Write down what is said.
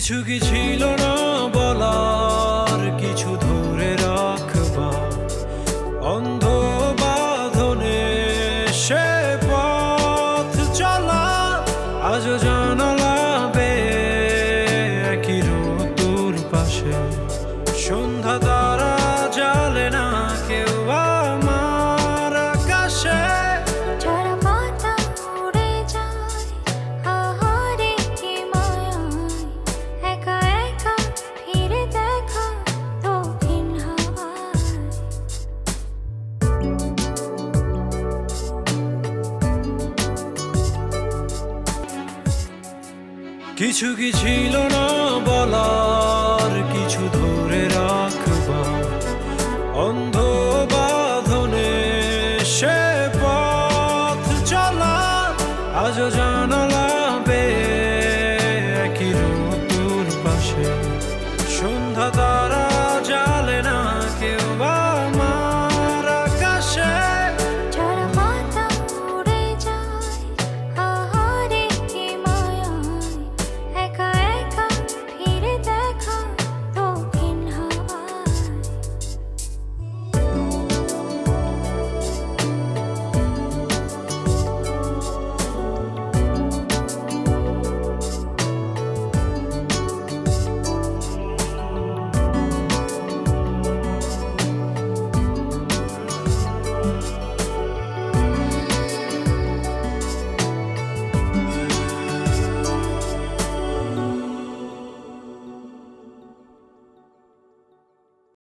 কিছু কি ছিল না বলার, কিছু ধরে রাখবার অন্ধ বাঁধনে সে পথ চলা। আজও জানালা বেয়ে একই ঋতুর পাশে সন্ধ্যা তারা জ্বালে না কেউ আমার আকাশে। ঝরা পাতা উড়ে যায় আহারে কি মায়ায়, একা একা ফিরে দেখা দক্ষিণ হাওয়ায়। কিছু কি ছিল না বলার, কিছু ধরে রাখবার অন্ধ বাঁধনে সে পথ চলা। আজও জানালা বেয়ে একই ঋতুর পাশে সন্ধ্যা